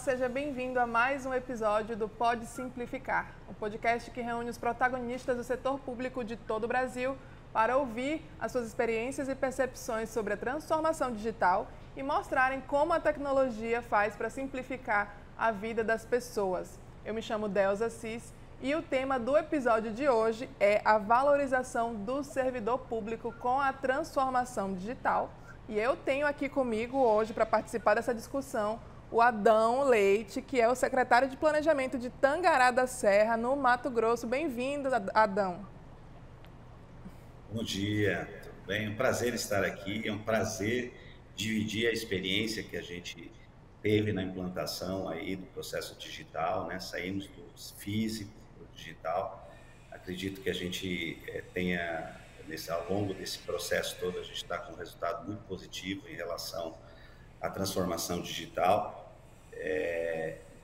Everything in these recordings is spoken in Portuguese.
seja bem-vindo a mais um episódio do Pode Simplificar, um podcast que reúne os protagonistas do setor público de todo o Brasil para ouvir as suas experiências e percepções sobre a transformação digital e mostrarem como a tecnologia faz para simplificar a vida das pessoas. Eu me chamo Delza Assis e o tema do episódio de hoje é a valorização do servidor público com a transformação digital. E eu tenho aqui comigo hoje, para participar dessa discussão, o Adão Leite, que é o secretário de Planejamento de Tangará da Serra, no Mato Grosso. Bem-vindo, Adão. Bom dia, tudo bem? É um prazer estar aqui, é um prazer dividir a experiência que a gente teve na implantação aí do processo digital, né? Saímos do físico para o digital. Acredito que a gente tenha, ao longo desse processo todo, a gente está com um resultado muito positivo em relação à transformação digital.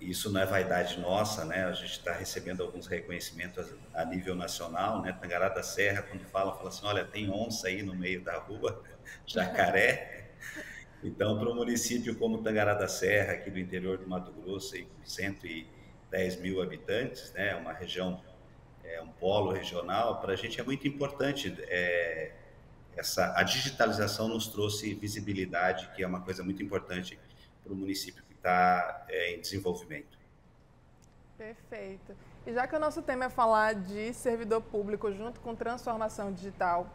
Isso não é vaidade nossa, né? A gente está recebendo alguns reconhecimentos a nível nacional, né? Tangará da Serra, quando fala assim, olha, tem onça aí no meio da rua, jacaré. Então, para um município como Tangará da Serra, aqui do interior do Mato Grosso, aí, com 110 mil habitantes, né? Uma região, um polo regional, para a gente é muito importante. A digitalização nos trouxe visibilidade, que é uma coisa muito importante para o município que está em desenvolvimento. Perfeito. E já que o nosso tema é falar de servidor público junto com transformação digital,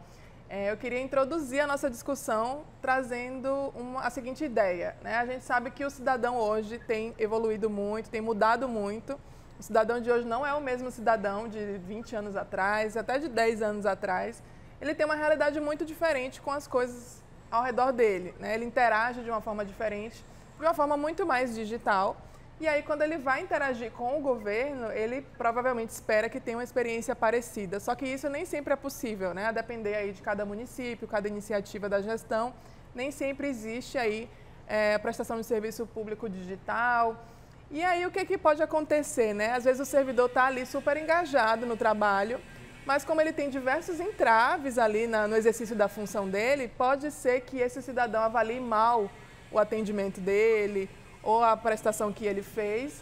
eu queria introduzir a nossa discussão trazendo a seguinte ideia, né? A gente sabe que o cidadão hoje tem evoluído muito, tem mudado muito. O cidadão de hoje não é o mesmo cidadão de 20 anos atrás, até de 10 anos atrás. Ele tem uma realidade muito diferente com as coisas ao redor dele, né? Ele interage de uma forma diferente, de uma forma muito mais digital. E aí, quando ele vai interagir com o governo, ele provavelmente espera que tenha uma experiência parecida. Só que isso nem sempre é possível, né? A depender aí de cada município, cada iniciativa da gestão, nem sempre existe aí a prestação de serviço público digital. E aí, o que pode acontecer, né? Às vezes o servidor está ali super engajado no trabalho, mas como ele tem diversos entraves ali no exercício da função dele, pode ser que esse cidadão avalie mal o atendimento dele ou a prestação que ele fez,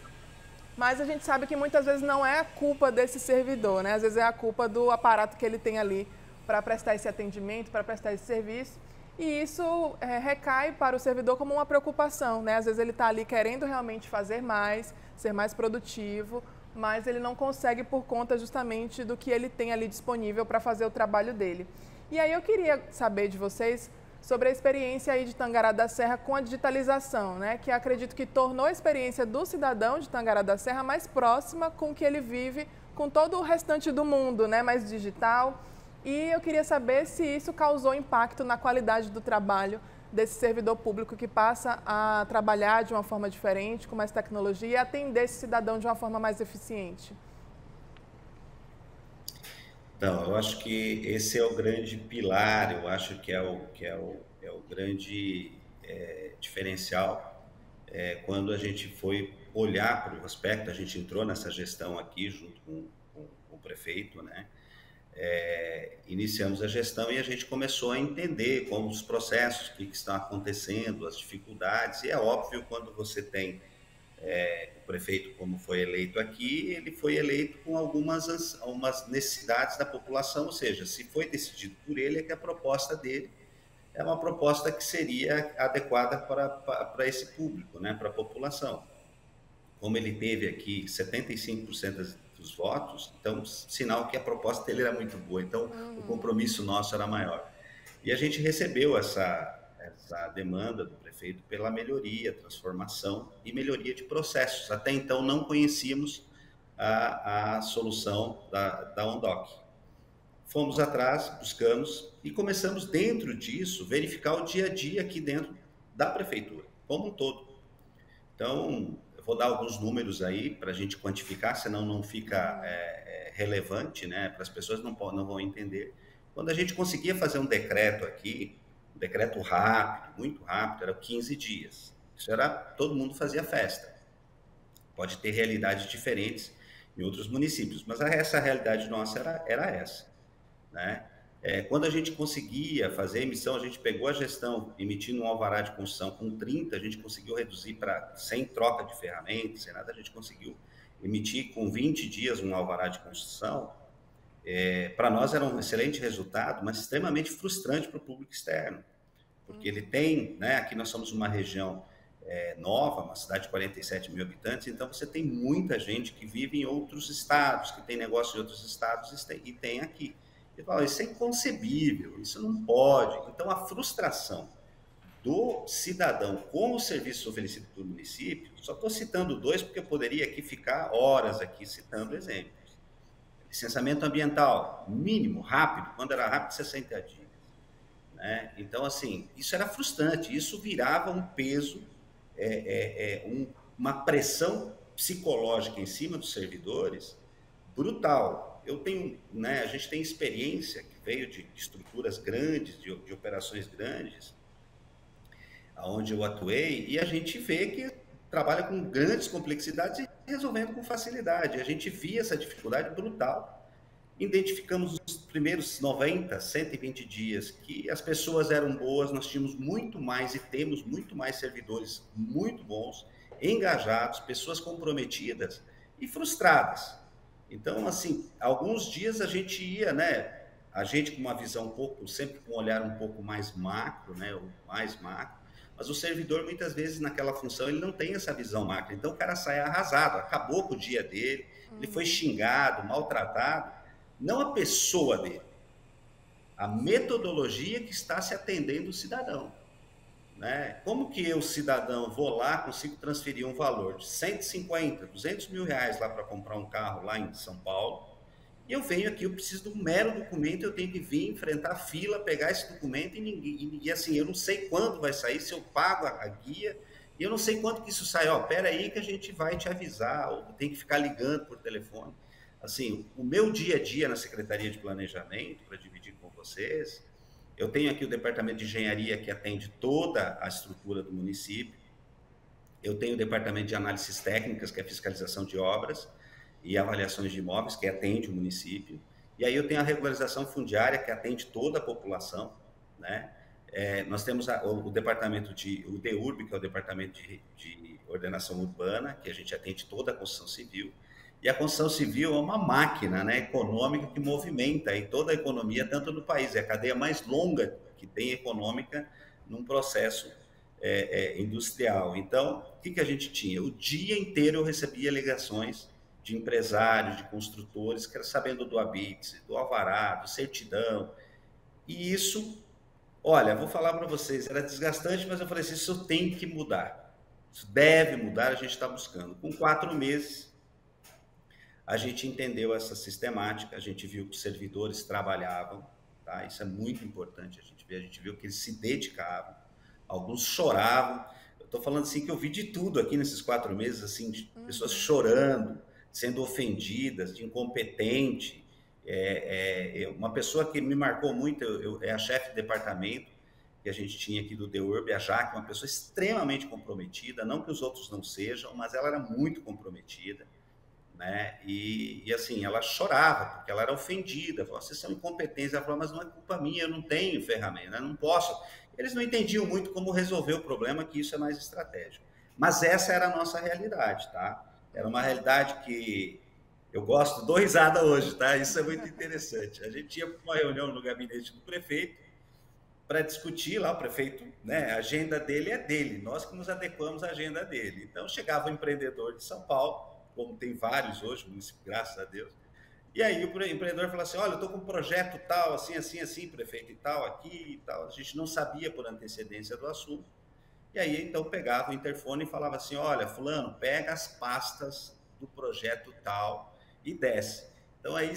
mas a gente sabe que muitas vezes não é a culpa desse servidor, né? Às vezes é a culpa do aparato que ele tem ali para prestar esse atendimento, para prestar esse serviço, e isso recai para o servidor como uma preocupação, né? Às vezes ele está ali querendo realmente fazer mais, ser mais produtivo, mas ele não consegue por conta justamente do que ele tem ali disponível para fazer o trabalho dele. E aí eu queria saber de vocês sobre a experiência aí de Tangará da Serra com a digitalização, né? Que acredito que tornou a experiência do cidadão de Tangará da Serra mais próxima com o que ele vive com todo o restante do mundo, né? Mais digital. E eu queria saber se isso causou impacto na qualidade do trabalho desse servidor público que passa a trabalhar de uma forma diferente, com mais tecnologia e atender esse cidadão de uma forma mais eficiente. Então, eu acho que esse é o grande pilar, eu acho que é o grande diferencial quando a gente foi olhar para o aspecto, a gente entrou nessa gestão aqui junto com o prefeito, né? Iniciamos a gestão e a gente começou a entender como os processos, o que estão acontecendo, as dificuldades, e é óbvio quando você tem o prefeito, como foi eleito aqui, ele foi eleito com algumas necessidades da população, ou seja, se foi decidido por ele, é que a proposta dele é uma proposta que seria adequada para esse público, né, para a população. Como ele teve aqui 75% dos votos, então, sinal que a proposta dele era muito boa, então o compromisso nosso era maior. E a gente recebeu essa demanda do prefeito pela melhoria, transformação e melhoria de processos. Até então não conhecíamos a solução da Ondoc. Fomos atrás, buscamos e começamos dentro disso verificar o dia a dia aqui dentro da prefeitura, como um todo. Então, eu vou dar alguns números aí para a gente quantificar, senão não fica relevante, né? Para as pessoas não vão entender. Quando a gente conseguia fazer um decreto aqui, um decreto rápido, muito rápido, era 15 dias. Isso era, todo mundo fazia festa. Pode ter realidades diferentes em outros municípios, mas essa realidade nossa era essa, né? Quando a gente conseguia fazer a emissão, a gente pegou a gestão emitindo um alvará de construção com 30, a gente conseguiu reduzir para, sem troca de ferramentas, sem nada, a gente conseguiu emitir com 20 dias um alvará de construção. Para nós era um excelente resultado, mas extremamente frustrante para o público externo, porque ele tem, né, aqui nós somos uma região nova, uma cidade de 47 mil habitantes, então você tem muita gente que vive em outros estados, que tem negócio em outros estados e tem aqui. Ele fala, isso é inconcebível, isso não pode. Então, a frustração do cidadão com o serviço oferecido pelo município, só estou citando dois porque eu poderia aqui ficar horas aqui citando exemplos. Licenciamento ambiental, mínimo, rápido, quando era rápido, 60 dias. Né? Então, assim, isso era frustrante, isso virava um peso, uma pressão psicológica em cima dos servidores brutal. Né, a gente tem experiência que veio de estruturas grandes, de operações grandes, onde eu atuei, e a gente vê que trabalha com grandes complexidades e resolvendo com facilidade. A gente via essa dificuldade brutal. Identificamos os primeiros 90, 120 dias que as pessoas eram boas, nós tínhamos muito mais e temos muito mais servidores muito bons, engajados, pessoas comprometidas e frustradas. Então, assim, alguns dias a gente ia, né? A gente com uma visão sempre com um olhar um pouco mais macro, né? Mais macro, mas o servidor, muitas vezes, naquela função, ele não tem essa visão macro. Então, o cara sai arrasado, acabou com o dia dele, ele foi xingado, maltratado. Não a pessoa dele, a metodologia que está se atendendo o cidadão. Né? Como que eu, cidadão, vou lá, consigo transferir um valor de 150, 200 mil reais lá para comprar um carro lá em São Paulo, e eu venho aqui, eu preciso de um mero documento, eu tenho que vir, enfrentar a fila, pegar esse documento e assim, eu não sei quando vai sair, se eu pago a guia, e eu não sei quanto que isso sai, pera aí que a gente vai te avisar, ou tem que ficar ligando por telefone. Assim, o meu dia a dia na Secretaria de Planejamento, para dividir com vocês, eu tenho aqui o departamento de engenharia que atende toda a estrutura do município. Eu tenho o departamento de análises técnicas, que é fiscalização de obras e avaliações de imóveis, que atende o município. E aí eu tenho a regularização fundiária, que atende toda a população. Né? Nós temos o departamento o DEURB, que é o departamento de ordenação urbana, que a gente atende toda a construção civil. E a construção civil é uma máquina, né, econômica que movimenta aí toda a economia, tanto no país. É a cadeia mais longa que tem econômica num processo industrial. Então, o que a gente tinha? O dia inteiro eu recebia ligações de empresários, de construtores, que era sabendo do habite, do alvará, do certidão. E isso, olha, vou falar para vocês, era desgastante, mas eu falei assim, isso tem que mudar. Isso deve mudar, a gente está buscando. Com 4 meses, a gente entendeu essa sistemática, a gente viu que os servidores trabalhavam, tá? Isso é muito importante, a gente viu que eles se dedicavam, alguns choravam. Eu estou falando assim que eu vi de tudo aqui nesses 4 meses, assim, de pessoas chorando, sendo ofendidas, de incompetente. Uma pessoa que me marcou muito é a chefe de departamento que a gente tinha aqui do DEURB, a Jaque, uma pessoa extremamente comprometida, não que os outros não sejam, mas ela era muito comprometida. Né? E assim, ela chorava, porque ela era ofendida, falava, vocês são incompetentes, ela falou, mas não é culpa minha, eu não tenho ferramenta, eu não posso. Eles não entendiam muito como resolver o problema, que isso é mais estratégico. Mas essa era a nossa realidade, tá? Era uma realidade que eu gosto, dou risada hoje, tá? Isso é muito interessante. A gente ia para uma reunião no gabinete do prefeito para discutir lá, o prefeito, né? A agenda dele é dele, nós que nos adequamos à agenda dele. Então, chegava o empreendedor de São Paulo, como tem vários hoje, graças a Deus. E aí o empreendedor falou assim, olha, eu estou com um projeto tal, assim, assim, assim, prefeito e tal, aqui e tal. A gente não sabia por antecedência do assunto. E aí, então, pegava o interfone e falava assim, olha, fulano, pega as pastas do projeto tal e desce. Então, aí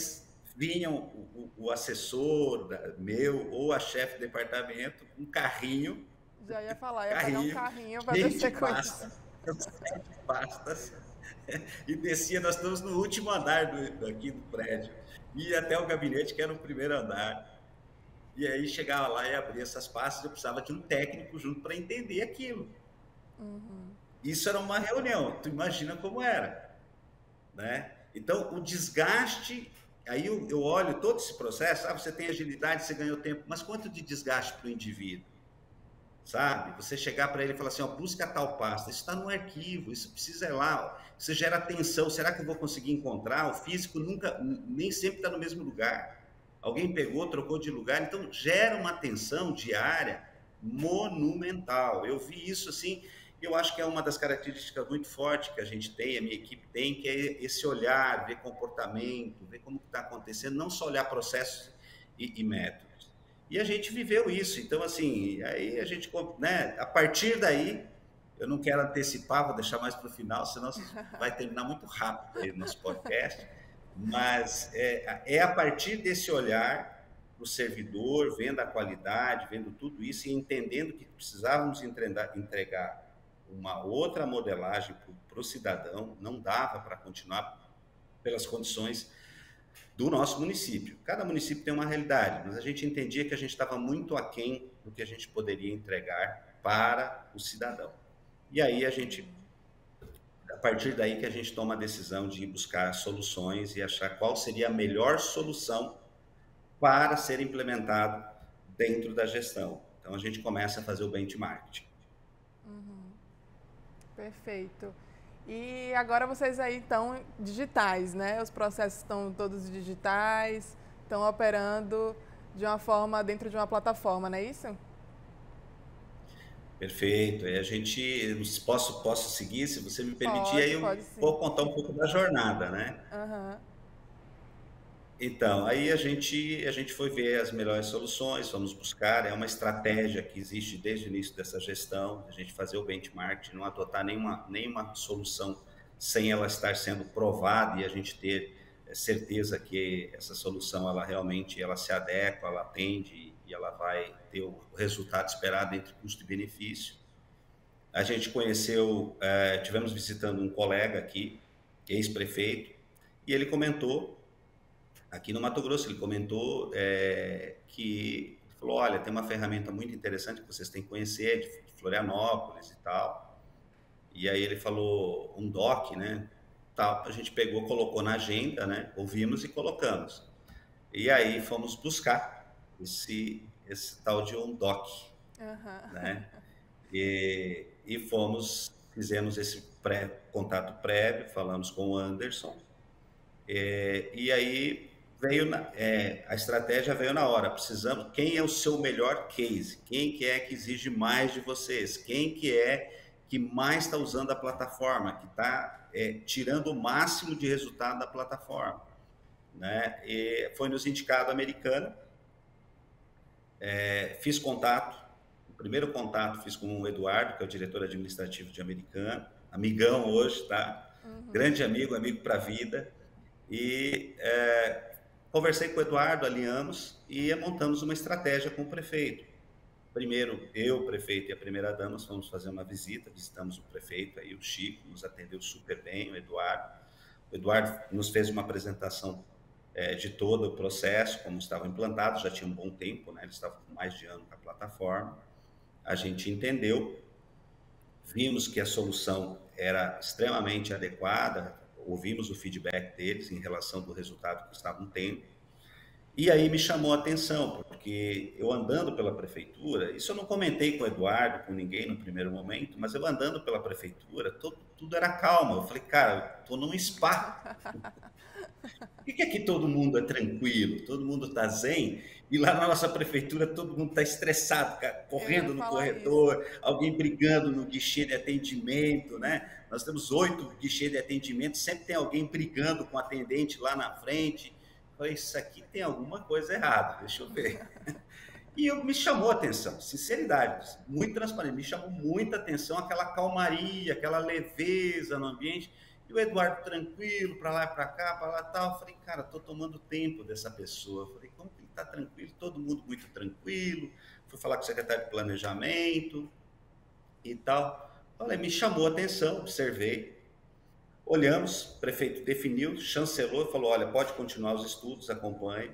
vinham o assessor meu ou a chefe de departamento com um carrinho. Já ia falar, ia pegar um carrinho para descer com isso. 7 pastas. E descia, nós estamos no último andar aqui do prédio, ia até o gabinete, que era no primeiro andar, e aí chegava lá e abria essas pastas, eu precisava de um técnico junto para entender aquilo. Isso era uma reunião, tu imagina como era, né? Então, o desgaste, aí eu olho todo esse processo, você tem agilidade, você ganhou tempo, mas quanto de desgaste para o indivíduo? Sabe? Você chegar para ele e falar assim, ó, busca tal pasta, isso está no arquivo, isso precisa ir lá, ó, isso gera tensão, será que eu vou conseguir encontrar? O físico nem sempre está no mesmo lugar. Alguém pegou, trocou de lugar, então gera uma tensão diária monumental. Eu vi isso assim, eu acho que é uma das características muito fortes que a gente tem, a minha equipe tem, que é esse olhar, ver comportamento, ver como está acontecendo, não só olhar processos e métodos. E a gente viveu isso. Então, assim, aí a gente, né, a partir daí, eu não quero antecipar, vou deixar mais para o final, senão vai terminar muito rápido aí o nosso podcast, mas é a partir desse olhar para o servidor, vendo a qualidade, vendo tudo isso e entendendo que precisávamos entregar uma outra modelagem para o cidadão, não dava para continuar pelas condições do nosso município. Cada município tem uma realidade, mas a gente entendia que a gente estava muito aquém do que a gente poderia entregar para o cidadão. E aí a partir daí que a gente toma a decisão de ir buscar soluções e achar qual seria a melhor solução para ser implementado dentro da gestão. Então a gente começa a fazer o benchmarking. Perfeito. E agora vocês aí estão digitais, né? Os processos estão todos digitais, estão operando de uma forma dentro de uma plataforma, não é isso? Perfeito. A gente posso seguir, se você me permitir, aí eu Pode sim. vou contar um pouco da jornada, né? Uhum. Então, aí a gente foi ver as melhores soluções, fomos buscar, é uma estratégia que existe desde o início dessa gestão, a gente fazer o benchmark, não adotar nenhuma solução sem ela estar sendo provada e a gente ter certeza que essa solução ela realmente ela se adequa, ela atende e ela vai ter o resultado esperado entre custo e benefício. A gente tivemos visitando um colega aqui, ex-prefeito, e ele comentou aqui no Mato Grosso, ele comentou que falou, olha, tem uma ferramenta muito interessante que vocês têm que conhecer, de Florianópolis e tal. E aí ele falou um doc, né? Tal, a gente pegou, colocou na agenda, né? Ouvimos e colocamos. E aí fomos buscar esse tal de um doc, né? E fizemos esse contato prévio, falamos com o Anderson. E aí a estratégia veio na hora. Precisamos, quem é o seu melhor case? Quem que é que exige mais de vocês? Quem que é que mais está usando a plataforma? Que está tirando o máximo de resultado da plataforma? Né? E foi nos indicado a Americana. Fiz contato. O primeiro contato fiz com o Eduardo, que é o diretor administrativo de Americana. Amigão hoje, tá? Uhum. Grande amigo para a vida. E conversei com o Eduardo, alinhamos e montamos uma estratégia com o prefeito. Primeiro, eu, o prefeito e a primeira-dama fomos fazer uma visita, visitamos o prefeito, aí o Chico nos atendeu super bem, o Eduardo. O Eduardo nos fez uma apresentação de todo o processo, como estava implantado, já tinha um bom tempo, né? Ele estava com mais de ano com a plataforma. A gente entendeu, vimos que a solução era extremamente adequada, ouvimos o feedback deles em relação do resultado que estavam tendo. E aí me chamou a atenção, porque eu andando pela prefeitura, isso eu não comentei com o Eduardo, com ninguém no primeiro momento, mas eu andando pela prefeitura, tudo era calma. Eu falei, cara, estou num spa. Por que aqui todo mundo é tranquilo, todo mundo está zen, e lá na nossa prefeitura todo mundo está estressado, cara, correndo no corredor, alguém brigando no guichê de atendimento, né? Nós temos 8 guichês de atendimento, sempre tem alguém brigando com o atendente lá na frente. Eu falei, isso aqui tem alguma coisa errada, deixa eu ver. E me chamou a atenção, sinceridade, muito transparente, me chamou muita atenção aquela calmaria, aquela leveza no ambiente. E o Eduardo tranquilo, para lá e para cá, para lá e tal. Eu falei, cara, estou tomando tempo dessa pessoa. Eu falei, como que ele está tranquilo? Todo mundo muito tranquilo. Fui falar com o secretário de Planejamento e tal. Falei, me chamou a atenção, observei. Olhamos, o prefeito definiu, chancelou, falou, olha, pode continuar os estudos, acompanhe.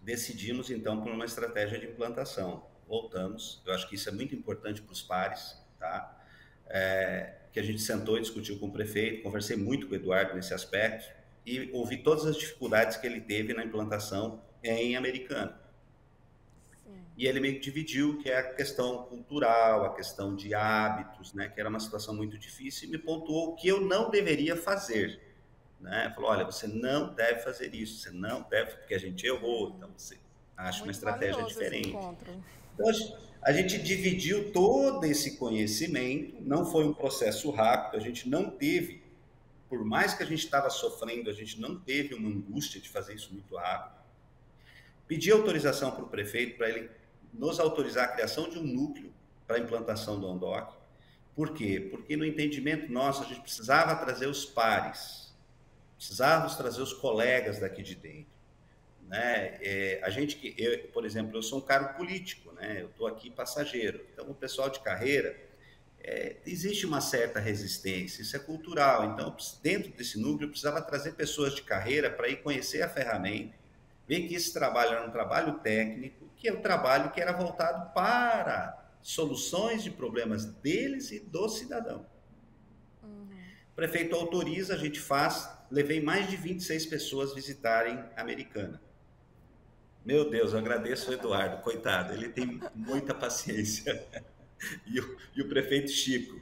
Decidimos, então, por uma estratégia de implantação. Voltamos. Eu acho que isso é muito importante para os pares, tá? Que a gente sentou e discutiu com o prefeito, conversei muito com o Eduardo nesse aspecto, e ouvi todas as dificuldades que ele teve na implantação em Americana. Sim. E ele meio que dividiu, que é a questão cultural, a questão de hábitos, né, que era uma situação muito difícil, e me pontuou o que eu não deveria fazer. Né? Falou, olha, você não deve fazer isso, você não deve, porque a gente errou, então você acha uma Muito estratégia valioso esse diferente. encontro. Então, a gente dividiu todo esse conhecimento, não foi um processo rápido, a gente não teve, por mais que a gente estava sofrendo, a gente não teve uma angústia de fazer isso muito rápido. Pedi autorização para o prefeito, para ele nos autorizar a criação de um núcleo para a implantação do ONDOC. Por quê? Porque no entendimento nosso, a gente precisava trazer os pares, precisávamos trazer os colegas daqui de dentro. Né? Por exemplo, eu sou um cargo político, né? Eu estou aqui passageiro. Então, o pessoal de carreira, existe uma certa resistência, isso é cultural. Então, dentro desse núcleo, eu precisava trazer pessoas de carreira para ir conhecer a ferramenta, ver que esse trabalho era um trabalho técnico, que é um trabalho que era voltado para soluções de problemas deles e do cidadão. O prefeito autoriza, a gente faz, levei mais de 26 pessoas visitarem a Americana. Meu Deus, eu agradeço o Eduardo, coitado, ele tem muita paciência. E o prefeito Chico,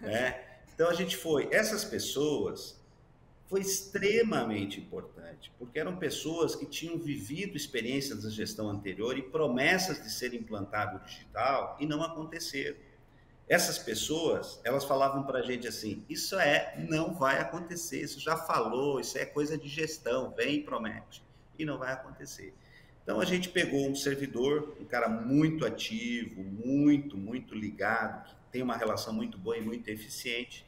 né? Então a gente foi, essas pessoas foi extremamente importante, porque eram pessoas que tinham vivido experiências da gestão anterior e promessas de ser implantado o digital e não aconteceram. Essas pessoas, elas falavam para a gente assim, isso não vai acontecer, isso já falou, isso é coisa de gestão, vem e promete, e não vai acontecer. Então a gente pegou um servidor, um cara muito ativo, muito ligado, que tem uma relação muito boa e muito eficiente,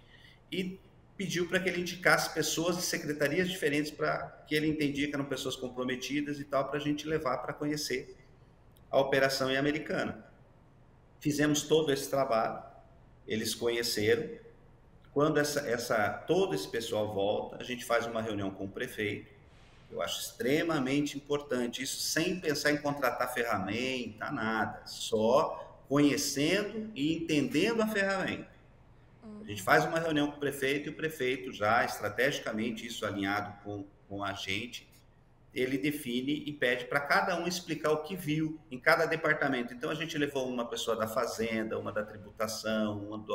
e pediu para que ele indicasse pessoas de secretarias diferentes para que ele entendia que eram pessoas comprometidas e tal, para a gente levar para conhecer a operação em Americana. Fizemos todo esse trabalho, eles conheceram. Quando todo esse pessoal volta, a gente faz uma reunião com o prefeito. Eu acho extremamente importante isso, sem pensar em contratar ferramenta, nada, só conhecendo e entendendo a ferramenta. A gente faz uma reunião com o prefeito e o prefeito já, estrategicamente, isso alinhado com a gente, ele define e pede para cada um explicar o que viu em cada departamento. Então, a gente levou uma pessoa da Fazenda, uma da Tributação, uma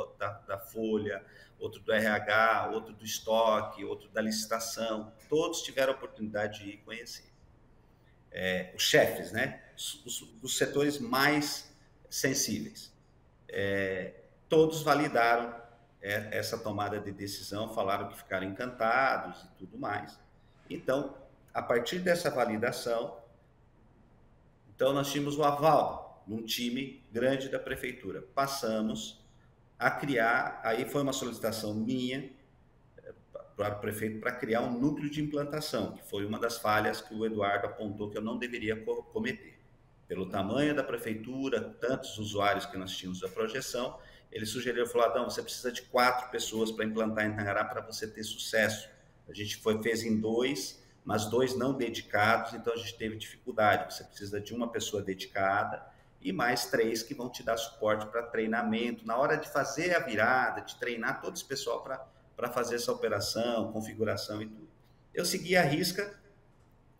da Folha, outro do RH, outro do estoque, outro da licitação. Todos tiveram a oportunidade de ir conhecer. Os chefes, né? Os setores mais sensíveis. Todos validaram essa tomada de decisão, falaram que ficaram encantados e tudo mais. Então, a partir dessa validação, então nós tínhamos o aval num time grande da prefeitura. Passamos a criar, aí foi uma solicitação minha para o prefeito para criar um núcleo de implantação, que foi uma das falhas que o Eduardo apontou que eu não deveria cometer. Pelo tamanho da prefeitura, tantos usuários que nós tínhamos da projeção, ele sugeriu, falou, Adão, você precisa de 4 pessoas para implantar em Tangará para você ter sucesso. A gente fez em 2, mas 2 não dedicados, então a gente teve dificuldade. Você precisa de uma pessoa dedicada e mais 3 que vão te dar suporte para treinamento. Na hora de fazer a virada, de treinar todo esse pessoal para fazer essa operação, configuração e tudo. Eu segui à risca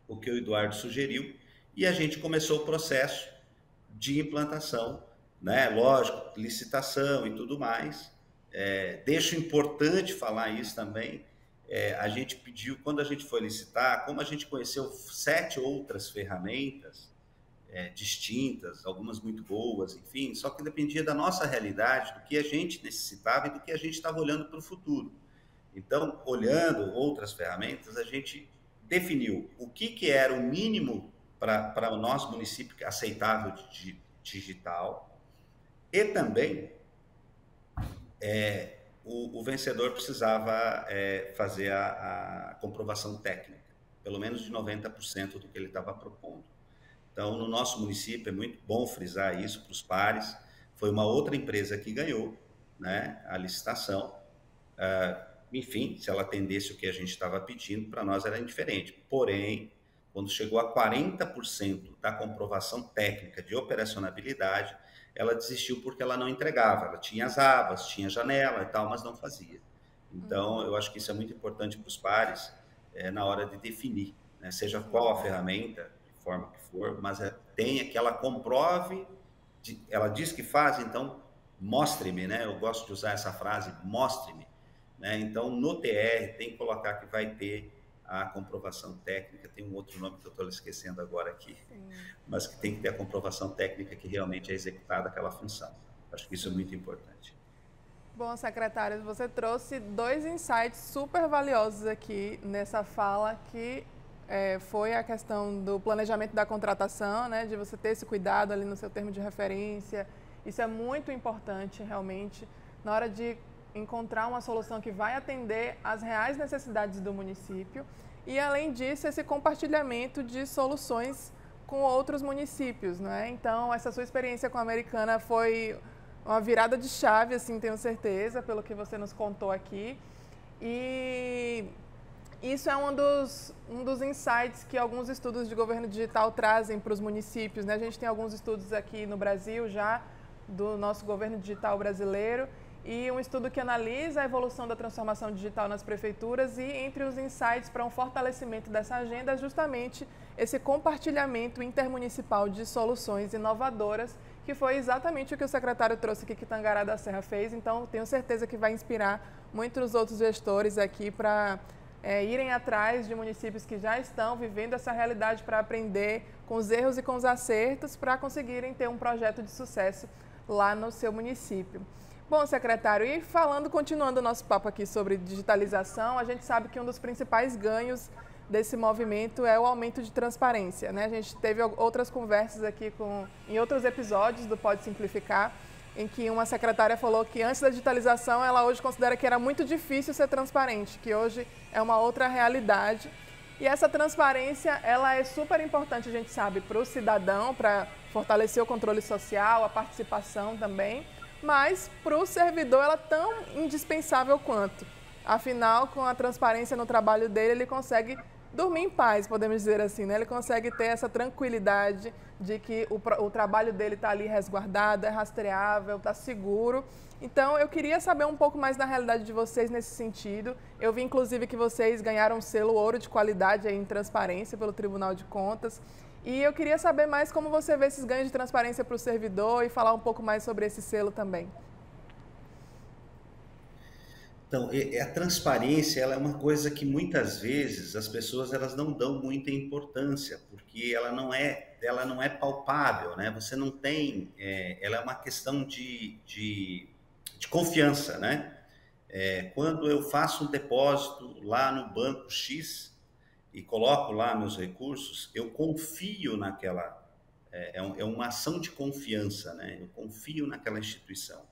o que o Eduardo sugeriu e a gente começou o processo de implantação, né? Lógico, licitação e tudo mais. Deixo importante falar isso também. A gente pediu, quando a gente foi licitar, como a gente conheceu 7 outras ferramentas distintas, algumas muito boas, enfim, só que dependia da nossa realidade, do que a gente necessitava e do que a gente estava olhando para o futuro. Então, olhando outras ferramentas, a gente definiu o que era o mínimo para o nosso município aceitável de digital e também o vencedor precisava fazer a comprovação técnica, pelo menos de 90% do que ele estava propondo. Então, no nosso município, é muito bom frisar isso para os pares, foi uma outra empresa que ganhou, né, a licitação. Enfim, se ela atendesse o que a gente estava pedindo, para nós era indiferente. Porém, quando chegou a 40% da comprovação técnica de operacionalidade, ela desistiu porque ela não entregava. Ela tinha as abas, tinha janela e tal, mas não fazia. Então, eu acho que isso é muito importante para os pares, na hora de definir, né? Seja qual a ferramenta, de forma que for, mas tenha que ela comprove, ela diz que faz, então mostre-me, né? Eu gosto de usar essa frase, mostre-me, né? Então, no TR, tem que colocar que vai ter a comprovação técnica, tem um outro nome que eu estou esquecendo agora aqui, mas que tem que ter a comprovação técnica que realmente é executada aquela função. Acho que isso é muito importante. Bom, secretário, você trouxe 2 insights super valiosos aqui nessa fala, que foi a questão do planejamento da contratação, né, de você ter esse cuidado ali no seu termo de referência. Isso é muito importante, realmente, na hora de encontrar uma solução que vai atender às reais necessidades do município. E, além disso, esse compartilhamento de soluções com outros municípios, né? Então, essa sua experiência com a Americana foi uma virada de chave, assim, tenho certeza, pelo que você nos contou aqui. E isso é um dos insights que alguns estudos de governo digital trazem para os municípios, né? A gente tem alguns estudos aqui no Brasil já, do nosso governo digital brasileiro, e um estudo que analisa a evolução da transformação digital nas prefeituras, e entre os insights para um fortalecimento dessa agenda é justamente esse compartilhamento intermunicipal de soluções inovadoras, que foi exatamente o que o secretário trouxe aqui, que Tangará da Serra fez. Então, tenho certeza que vai inspirar muitos outros gestores aqui para irem atrás de municípios que já estão vivendo essa realidade, para aprender com os erros e com os acertos, para conseguirem ter um projeto de sucesso lá no seu município. Bom, secretário, e continuando o nosso papo aqui sobre digitalização, a gente sabe que um dos principais ganhos desse movimento é o aumento de transparência, né? A gente teve outras conversas aqui em outros episódios do Pode Simplificar, em que uma secretária falou que antes da digitalização ela hoje considera que era muito difícil ser transparente, que hoje é uma outra realidade. E essa transparência, ela é super importante, a gente sabe, para o cidadão, para fortalecer o controle social, a participação também, mas para o servidor ela é tão indispensável quanto. Afinal, com a transparência no trabalho dele, ele consegue dormir em paz, podemos dizer assim, né? Ele consegue ter essa tranquilidade de que o trabalho dele está ali resguardado, é rastreável, está seguro. Então, eu queria saber um pouco mais da realidade de vocês nesse sentido. Eu vi, inclusive, que vocês ganharam o selo Ouro de Qualidade aí em Transparência pelo Tribunal de Contas. E eu queria saber mais como você vê esses ganhos de transparência para o servidor e falar um pouco mais sobre esse selo também. Então, a transparência, ela é uma coisa que muitas vezes as pessoas elas não dão muita importância, porque ela não é palpável, né? Você não tem, ela é uma questão de confiança, né? Quando eu faço um depósito lá no banco X e coloco lá meus recursos, eu confio naquela, é uma ação de confiança, né? Eu confio naquela instituição.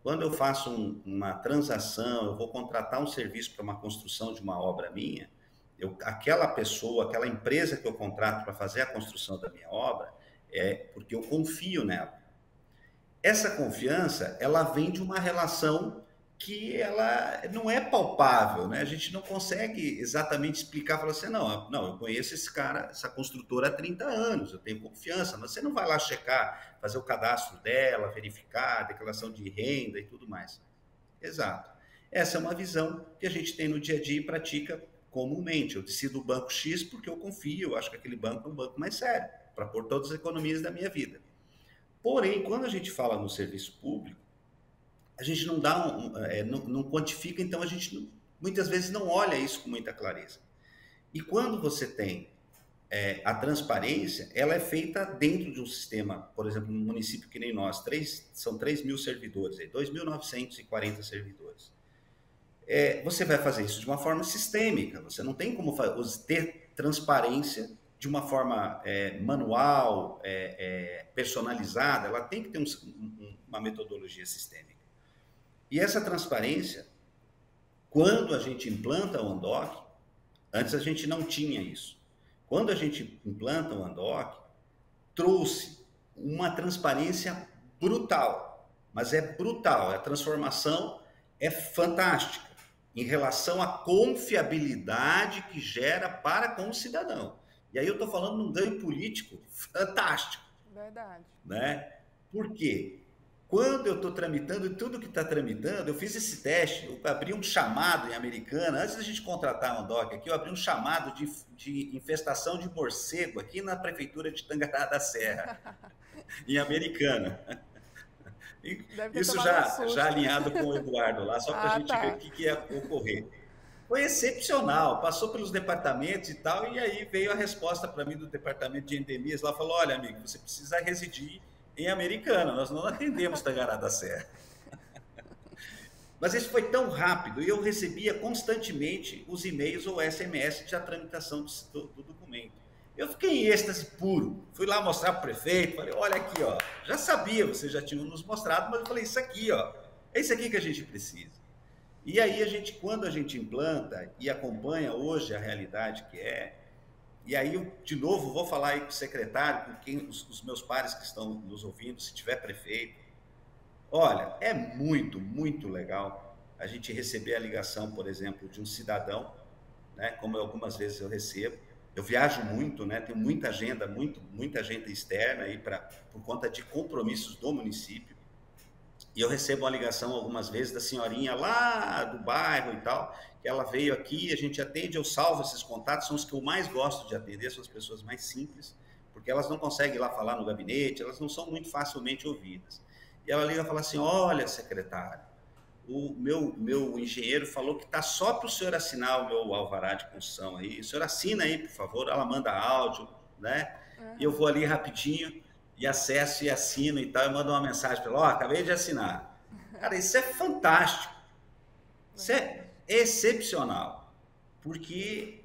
Quando eu faço uma transação, eu vou contratar um serviço para uma construção de uma obra minha, aquela pessoa, aquela empresa que eu contrato para fazer a construção da minha obra, é porque eu confio nela. Essa confiança, ela vem de uma relação que ela não é palpável, né? A gente não consegue exatamente explicar, falar assim, não, eu conheço esse cara, essa construtora há 30 anos, eu tenho confiança, mas você não vai lá checar, fazer o cadastro dela, verificar a declaração de renda e tudo mais. Exato. Essa é uma visão que a gente tem no dia a dia e pratica comumente. Eu decido o banco X porque eu confio, eu acho que aquele banco é um banco mais sério, para pôr todas as economias da minha vida. Porém, quando a gente fala no serviço público, a gente não dá não quantifica, então a gente muitas vezes não olha isso com muita clareza. E quando você tem a transparência, ela é feita dentro de um sistema, por exemplo, num município que nem nós, são 3 mil servidores, 2.940 servidores. Você vai fazer isso de uma forma sistêmica, você não tem como ter transparência de uma forma manual, personalizada, ela tem que ter uma metodologia sistêmica. E essa transparência, quando a gente implanta o Andoc, antes a gente não tinha isso. Quando a gente implanta o Andoc, trouxe uma transparência brutal, mas é brutal, a transformação é fantástica em relação à confiabilidade que gera para com o cidadão. E aí eu estou falando de um ganho político fantástico. Verdade. Né? Por quê? Quando eu estou tramitando tudo que está tramitando, eu fiz esse teste, eu abri um chamado em Americana, antes da gente contratar um doc aqui, eu abri um chamado de infestação de morcego aqui na prefeitura de Tangará da Serra, em Americana. Isso já alinhado com o Eduardo lá, só para a gente ver o que ia ocorrer. Foi excepcional, passou pelos departamentos e tal, e aí veio a resposta para mim do departamento de endemias, lá falou, olha amigo, você precisa residir em Americana, nós não atendemos Tangará da Serra. Mas isso foi tão rápido, e eu recebia constantemente os e-mails ou SMS de a tramitação do documento. Eu fiquei em êxtase puro, fui lá mostrar para o prefeito, falei, olha aqui, ó, já sabia, vocês já tinham nos mostrado, mas eu falei, isso aqui, ó, é isso aqui que a gente precisa. E aí quando a gente implanta e acompanha hoje a realidade que é, e aí eu, de novo, vou falar aí com o secretário, com quem, os meus pares que estão nos ouvindo, se tiver prefeito, olha, é muito, muito legal a gente receber a ligação, por exemplo, de um cidadão, né, como algumas vezes eu recebo. Eu viajo muito, né, tenho muita agenda, muita agenda externa aí por conta de compromissos do município. E eu recebo uma ligação algumas vezes da senhorinha lá do bairro e tal, que ela veio aqui, a gente atende, eu salvo esses contatos, são os que eu mais gosto de atender, são as pessoas mais simples, porque elas não conseguem ir lá falar no gabinete, elas não são muito facilmente ouvidas. E ela liga e fala assim, olha, secretário, o meu engenheiro falou que está só para o senhor assinar o meu alvará de construção aí, o senhor assina aí, por favor, ela manda áudio, né? E eu vou ali rapidinho, e acesso e assino e tal, e mando uma mensagem para ela, ó, acabei de assinar. Cara, isso é fantástico. Isso é excepcional. Porque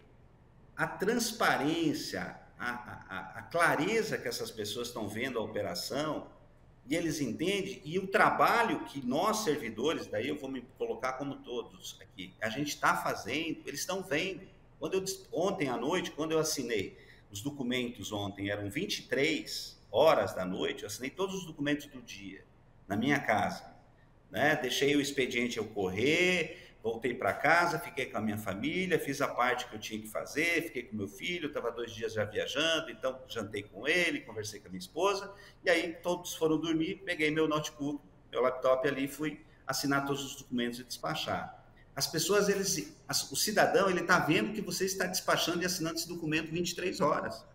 a transparência, a clareza que essas pessoas estão vendo a operação, e eles entendem, e o trabalho que nós, servidores, daí eu vou me colocar como todos aqui, a gente está fazendo, eles estão vendo. Ontem à noite, quando eu assinei os documentos ontem, eram 23 horas da noite, eu assinei todos os documentos do dia, na minha casa, né? Deixei o expediente ocorrer, voltei para casa, fiquei com a minha família, fiz a parte que eu tinha que fazer, fiquei com meu filho, estava 2 dias já viajando, então jantei com ele, conversei com a minha esposa, e aí todos foram dormir, peguei meu notebook, meu laptop ali, fui assinar todos os documentos e despachar. As pessoas, o cidadão, ele está vendo que você está despachando e assinando esse documento 23 horas.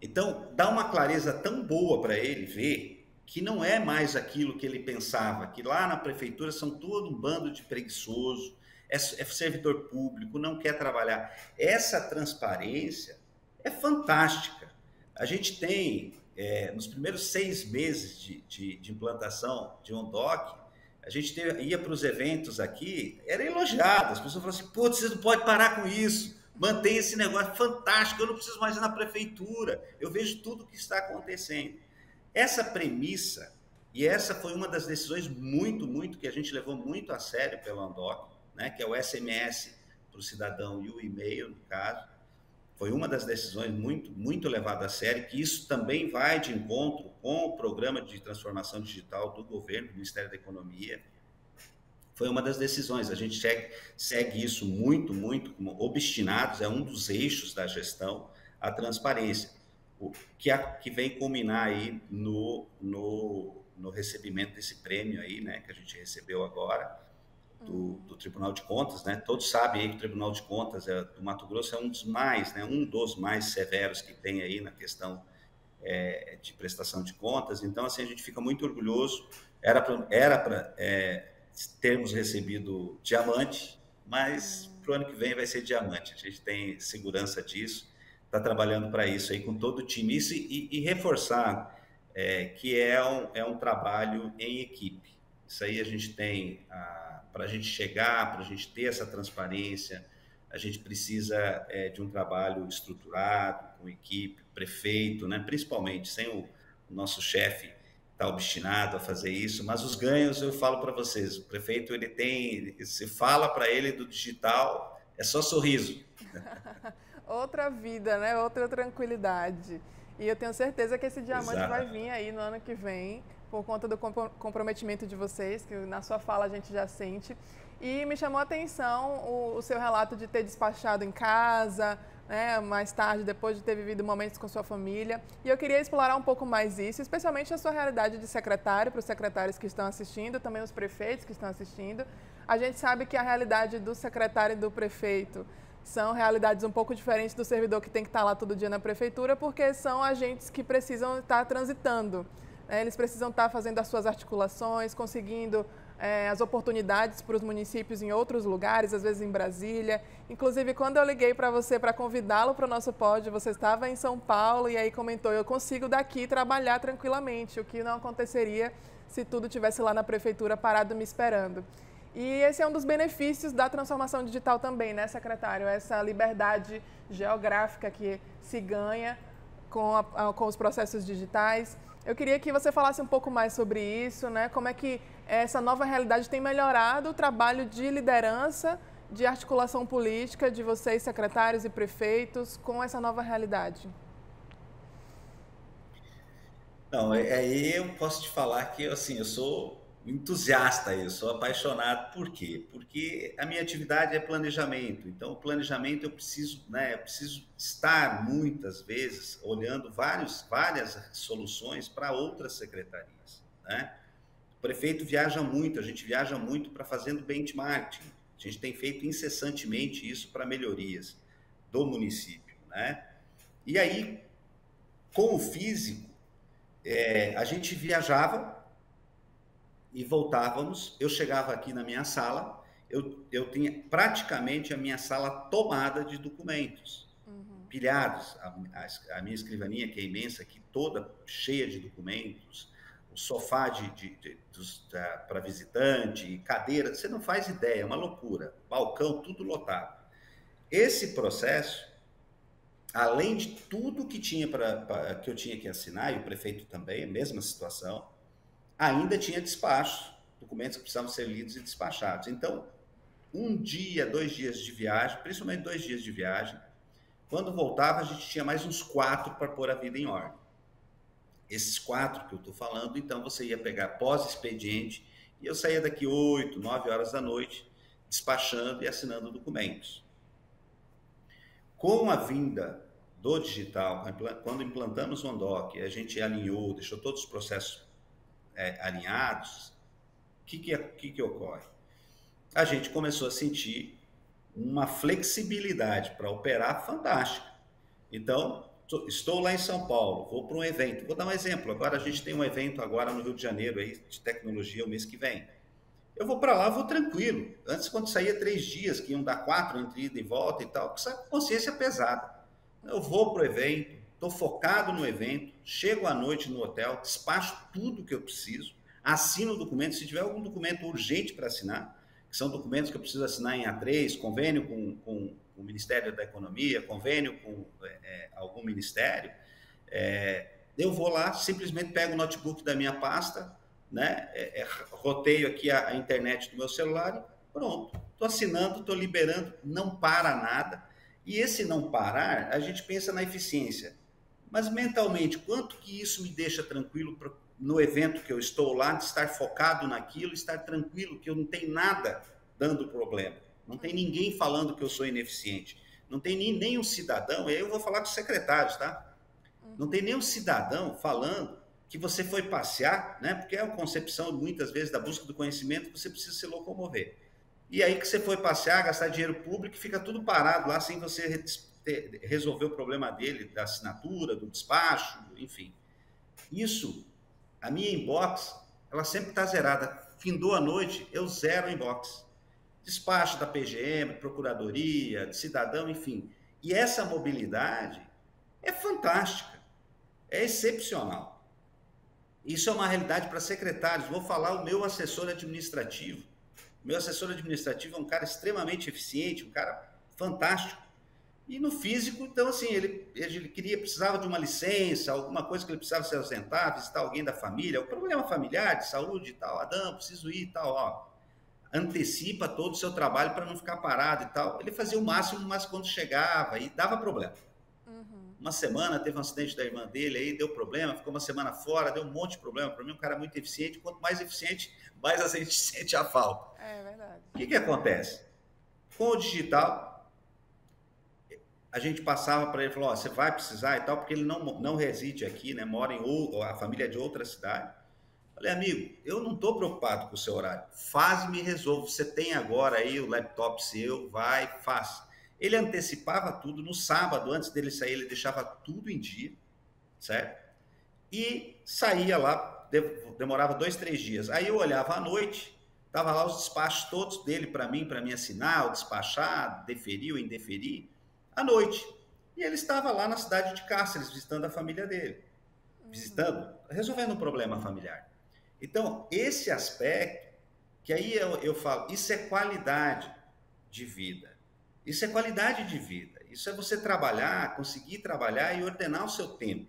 Então, dá uma clareza tão boa para ele ver que não é mais aquilo que ele pensava, que lá na prefeitura são todo um bando de preguiçoso, é servidor público, não quer trabalhar. Essa transparência é fantástica. A gente tem, nos primeiros 6 meses de implantação de OnDoc, a gente ia para os eventos aqui, era elogiado, as pessoas falavam assim, putz, vocês não podem parar com isso. Mantém esse negócio fantástico, eu não preciso mais ir na prefeitura, eu vejo tudo o que está acontecendo. Essa premissa, e essa foi uma das decisões muito, que a gente levou muito a sério pela OnDoc, né, que é o SMS para o cidadão e o e-mail, no caso, foi uma das decisões muito levada a sério, que isso também vai de encontro com o programa de transformação digital do governo, do Ministério da Economia. Foi uma das decisões, a gente segue isso muito como obstinados, é um dos eixos da gestão, a transparência, que vem culminar aí no recebimento desse prêmio aí, né, que a gente recebeu agora, do Tribunal de Contas, né, todos sabem aí que o Tribunal de Contas do Mato Grosso é um dos mais severos que tem aí na questão de prestação de contas, então assim, a gente fica muito orgulhoso, era para termos recebido diamante, mas para o ano que vem vai ser diamante. A gente tem segurança disso, está trabalhando para isso aí com todo o time. Isso e reforçar que é um trabalho em equipe. Isso aí a gente tem, para a gente chegar, para a gente ter essa transparência, a gente precisa de um trabalho estruturado, com equipe, prefeito, né? Principalmente, sem o nosso chefe está obstinado a fazer isso, mas os ganhos, eu falo para vocês, o prefeito, se fala para ele do digital, é só sorriso. Outra vida, né? Outra tranquilidade. E eu tenho certeza que esse diamante Exato. vai vir aí no ano que vem, por conta do comprometimento de vocês, que na sua fala a gente já sente. E me chamou a atenção o seu relato de ter despachado em casa, né, mais tarde, depois de ter vivido momentos com sua família. E eu queria explorar um pouco mais isso, especialmente a sua realidade de secretário, para os secretários que estão assistindo, também os prefeitos que estão assistindo. A gente sabe que a realidade do secretário e do prefeito são realidades um pouco diferentes do servidor que tem que estar lá todo dia na prefeitura, porque são agentes que precisam estar transitando. Eles precisam estar fazendo as suas articulações, conseguindo as oportunidades para os municípios em outros lugares, às vezes em Brasília. Inclusive, quando eu liguei para você para convidá-lo para o nosso pod, você estava em São Paulo e aí comentou, eu consigo daqui trabalhar tranquilamente, o que não aconteceria se tudo estivesse lá na prefeitura parado me esperando. E esse é um dos benefícios da transformação digital também, né, secretário? Essa liberdade geográfica que se ganha com os processos digitais. Eu queria que você falasse um pouco mais sobre isso, né? Como é que essa nova realidade tem melhorado o trabalho de liderança, de articulação política de vocês, secretários e prefeitos, com essa nova realidade? Não, aí eu posso te falar que assim, eu sou entusiasta, eu sou apaixonado. Por quê? Porque a minha atividade é planejamento. Então, o planejamento eu preciso, né, eu preciso estar muitas vezes olhando várias soluções para outras secretarias, né? O prefeito viaja muito, a gente viaja muito para fazendo benchmarking. A gente tem feito incessantemente isso para melhorias do município, né? E aí, com o físico, a gente viajava e voltávamos. Eu chegava aqui na minha sala, eu tinha praticamente a minha sala tomada de documentos, pilhados. A minha escrivaninha, que é imensa aqui, toda cheia de documentos, o sofá para visitante, cadeira, você não faz ideia, é uma loucura. Balcão, tudo lotado. Esse processo, além de tudo que que eu tinha que assinar, e o prefeito também, a mesma situação, ainda tinha despachos, documentos que precisavam ser lidos e despachados. Então, um dia, 2 dias de viagem, principalmente 2 dias de viagem, quando voltava, a gente tinha mais uns 4 para pôr a vida em ordem. Esses 4 que eu estou falando, então você ia pegar pós-expediente, e eu saía daqui 8, 9 horas da noite, despachando e assinando documentos. Com a vinda do digital, quando implantamos o OnDoc, a gente alinhou, deixou todos os processos alinhados, o que ocorre? A gente começou a sentir uma flexibilidade para operar fantástica. Então, estou lá em São Paulo, vou para um evento. Vou dar um exemplo. Agora a gente tem um evento agora no Rio de Janeiro aí, de tecnologia o mês que vem. Eu vou para lá, vou tranquilo. Antes, quando saía 3 dias, que iam dar 4 entre ida e volta e tal, essa consciência pesada. Eu vou para o evento, estou focado no evento, chego à noite no hotel, despacho tudo que eu preciso, assino o documento. Se tiver algum documento urgente para assinar, que são documentos que eu preciso assinar em A3, convênio com o Ministério da Economia, convênio com algum ministério, eu vou lá, simplesmente pego o notebook da minha pasta, né, roteio aqui a internet do meu celular e pronto. Estou assinando, estou liberando, não para nada. E esse não parar, a gente pensa na eficiência. Mas mentalmente, quanto que isso me deixa tranquilo no evento que eu estou lá, de estar focado naquilo, estar tranquilo, que eu não tenho nada dando problema. Não tem ninguém falando que eu sou ineficiente. Não tem nem um cidadão, e aí eu vou falar com os secretários, tá? Não tem nenhum cidadão falando que você foi passear, né? Porque é a concepção, muitas vezes, da busca do conhecimento, que você precisa se locomover. E aí que você foi passear, gastar dinheiro público, fica tudo parado lá, sem você resolver o problema dele, da assinatura, do despacho, enfim. Isso, a minha inbox, ela sempre está zerada. Findou a noite, eu zero a inbox. Despacho da PGM, Procuradoria, de Cidadão, enfim. E essa mobilidade é fantástica, é excepcional. Isso é uma realidade para secretários. Vou falar o meu assessor administrativo. O meu assessor administrativo é um cara extremamente eficiente, um cara fantástico. E no físico, então, assim, ele precisava de uma licença, alguma coisa que ele precisava se ausentar, visitar alguém da família, o problema familiar, de saúde e tal. Adão, preciso ir e tal, ó. Antecipa todo o seu trabalho para não ficar parado e tal. Ele fazia o máximo, mas quando chegava, e dava problema. Uma semana teve um acidente da irmã dele, aí deu problema, ficou uma semana fora, deu um monte de problema. Para mim, um cara muito eficiente. Quanto mais eficiente, mais a gente sente a falta. É verdade. O que acontece? Com o digital, a gente passava para ele, falou, ó, você vai precisar e tal, porque ele não reside aqui, né? Mora a família é de outra cidade. Falei, amigo, eu não estou preocupado com o seu horário. Faz e me resolve. Você tem agora aí o laptop seu, vai, faz. Ele antecipava tudo. No sábado, antes dele sair, ele deixava tudo em dia, certo? E saía lá, demorava 2, 3 dias. Aí eu olhava à noite, tava lá os despachos todos dele para mim assinar, o despachar, deferir ou indeferir, à noite. E ele estava lá na cidade de Cáceres, visitando a família dele. Resolvendo um problema familiar. Então, esse aspecto, que aí eu falo, isso é qualidade de vida. Isso é qualidade de vida. Isso é você trabalhar, conseguir trabalhar e ordenar o seu tempo.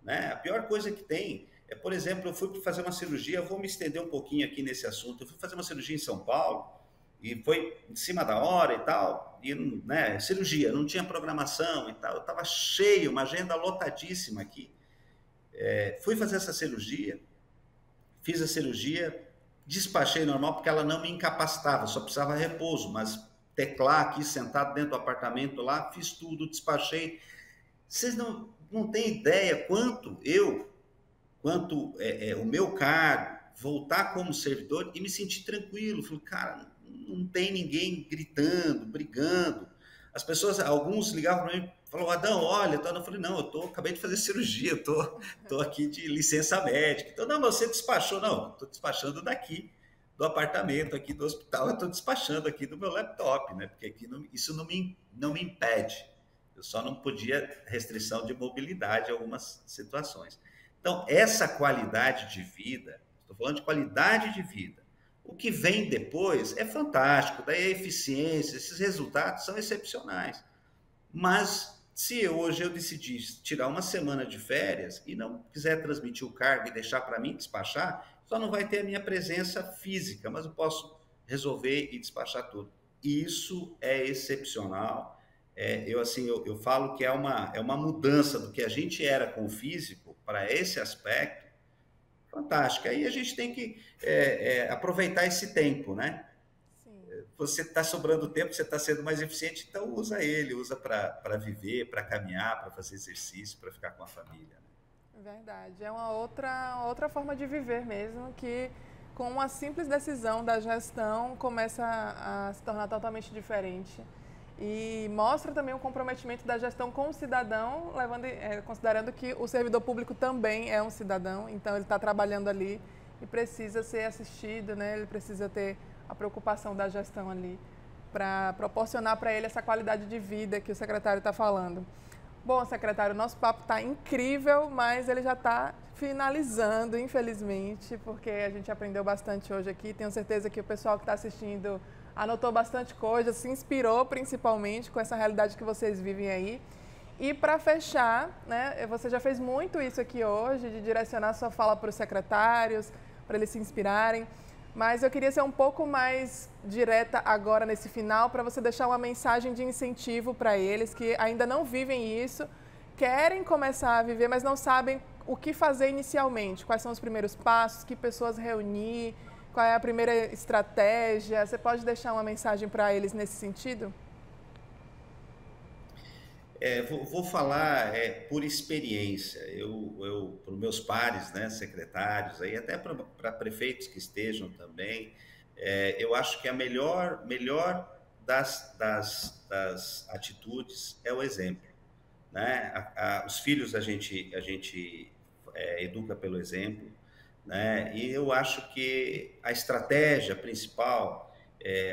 Né? A pior coisa que tem é, por exemplo, eu fui fazer uma cirurgia, eu vou me estender um pouquinho aqui nesse assunto, eu fui fazer uma cirurgia em São Paulo, e foi em cima da hora e tal, e, né, cirurgia, não tinha programação e tal, eu estava cheio, uma agenda lotadíssima aqui. Fui fazer essa cirurgia, fiz a cirurgia, despachei normal, porque ela não me incapacitava, só precisava repouso, mas teclar aqui, sentado dentro do apartamento lá, fiz tudo, despachei. Vocês não têm ideia quanto o meu cargo, voltar como servidor e me sentir tranquilo. Falei, cara, não tem ninguém gritando, brigando. As pessoas, alguns ligavam para mim, falaram, Adão, olha, eu falei, não, acabei de fazer cirurgia, tô aqui de licença médica. Então, não, mas você despachou. Não, estou despachando daqui, do apartamento, aqui do hospital, eu estou despachando aqui do meu laptop, né? Porque aqui isso não me impede. Eu só não podia restrição de mobilidade em algumas situações. Então, essa qualidade de vida, estou falando de qualidade de vida, o que vem depois é fantástico, daí a eficiência, esses resultados são excepcionais. Mas se hoje eu decidir tirar uma semana de férias e não quiser transmitir o cargo e deixar para mim despachar, só não vai ter a minha presença física, mas eu posso resolver e despachar tudo. Isso é excepcional. Eu falo que é uma mudança do que a gente era com o físico para esse aspecto fantástica. Aí a gente tem que aproveitar esse tempo, né? Sim. Você está sobrando tempo, você está sendo mais eficiente, então usa ele, usa para viver, para caminhar, para fazer exercício, para ficar com a família. Né? Verdade. É uma outra forma de viver mesmo, que com uma simples decisão da gestão começa a se tornar totalmente diferente. E mostra também o comprometimento da gestão com o cidadão, considerando que o servidor público também é um cidadão, então ele está trabalhando ali e precisa ser assistido, né? Ele precisa ter a preocupação da gestão ali para proporcionar para ele essa qualidade de vida que o secretário está falando. Bom, secretário, nosso papo está incrível, mas ele já está finalizando, infelizmente, porque a gente aprendeu bastante hoje aqui. Tenho certeza que o pessoal que está assistindo anotou bastante coisa, se inspirou principalmente com essa realidade que vocês vivem aí. E para fechar, né, você já fez muito isso aqui hoje, de direcionar sua fala para os secretários, para eles se inspirarem, mas eu queria ser um pouco mais direta agora nesse final, para você deixar uma mensagem de incentivo para eles que ainda não vivem isso, querem começar a viver, mas não sabem o que fazer inicialmente, quais são os primeiros passos, que pessoas reunir, qual é a primeira estratégia? Você pode deixar uma mensagem para eles nesse sentido? Vou falar por experiência. Para os meus pares, né, secretários, aí, até para prefeitos que estejam também, eu acho que a melhor das atitudes é o exemplo. Né? Os filhos a gente educa pelo exemplo. Né? E eu acho que a estratégia principal,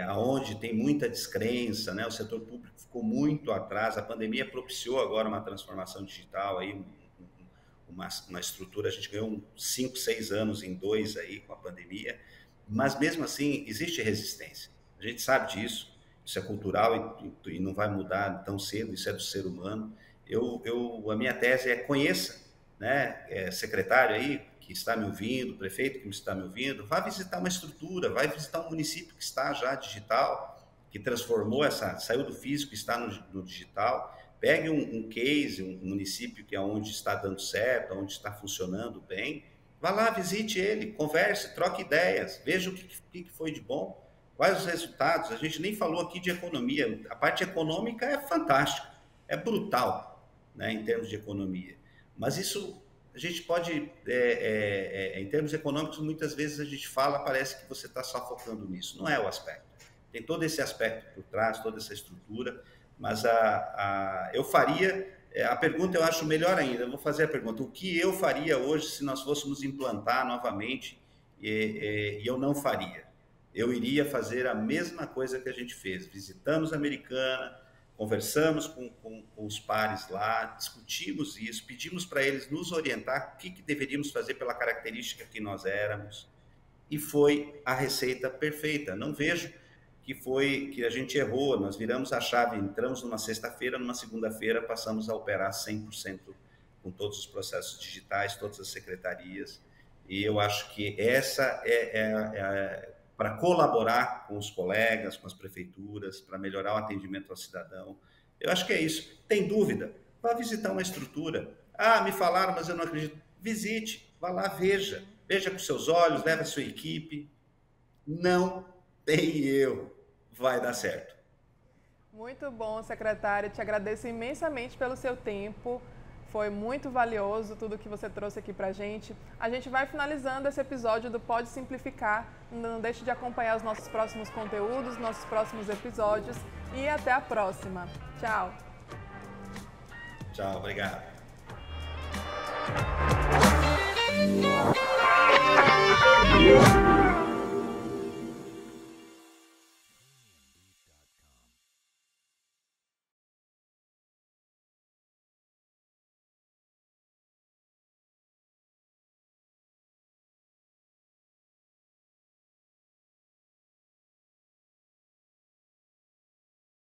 aonde tem muita descrença, né? O setor público ficou muito atrás, a pandemia propiciou agora uma transformação digital, aí, uma estrutura, a gente ganhou 5, 6 anos em 2 aí com a pandemia, mas mesmo assim existe resistência, a gente sabe disso, isso é cultural e não vai mudar tão cedo, isso é do ser humano. A minha tese é conheça, né, secretário aí, que está me ouvindo, prefeito que está me ouvindo, vá visitar uma estrutura, vai visitar um município que está já digital, que transformou saiu do físico e está no digital, pegue um case, um município que é onde está dando certo, onde está funcionando bem, vá lá, visite ele, converse, troque ideias, veja o que foi de bom, quais os resultados. A gente nem falou aqui de economia, a parte econômica é fantástica, é brutal, né, em termos de economia. Mas isso a gente pode, em termos econômicos, muitas vezes a gente fala, parece que você está só focando nisso. Não é o aspecto. Tem todo esse aspecto por trás, toda essa estrutura, mas eu faria, a pergunta eu acho melhor ainda, eu vou fazer a pergunta, o que eu faria hoje se nós fôssemos implantar novamente e eu não faria? Eu iria fazer a mesma coisa que a gente fez, visitamos a Americana, conversamos com os pares lá, discutimos isso, pedimos para eles nos orientar o que deveríamos fazer pela característica que nós éramos, e foi a receita perfeita. Não vejo que a gente errou, nós viramos a chave, entramos numa sexta-feira, numa segunda-feira passamos a operar 100% com todos os processos digitais, todas as secretarias, e eu acho que essa para colaborar com os colegas, com as prefeituras, para melhorar o atendimento ao cidadão. Eu acho que é isso. Tem dúvida? Vá visitar uma estrutura. Ah, me falaram, mas eu não acredito. Visite, vá lá, veja. Veja com seus olhos, leve a sua equipe. Não tem erro. Vai dar certo. Muito bom, secretário. Te agradeço imensamente pelo seu tempo. Foi muito valioso tudo que você trouxe aqui para a gente. A gente vai finalizando esse episódio do Pode Simplificar. Não deixe de acompanhar os nossos próximos conteúdos, nossos próximos episódios. E até a próxima. Tchau. Tchau, obrigado.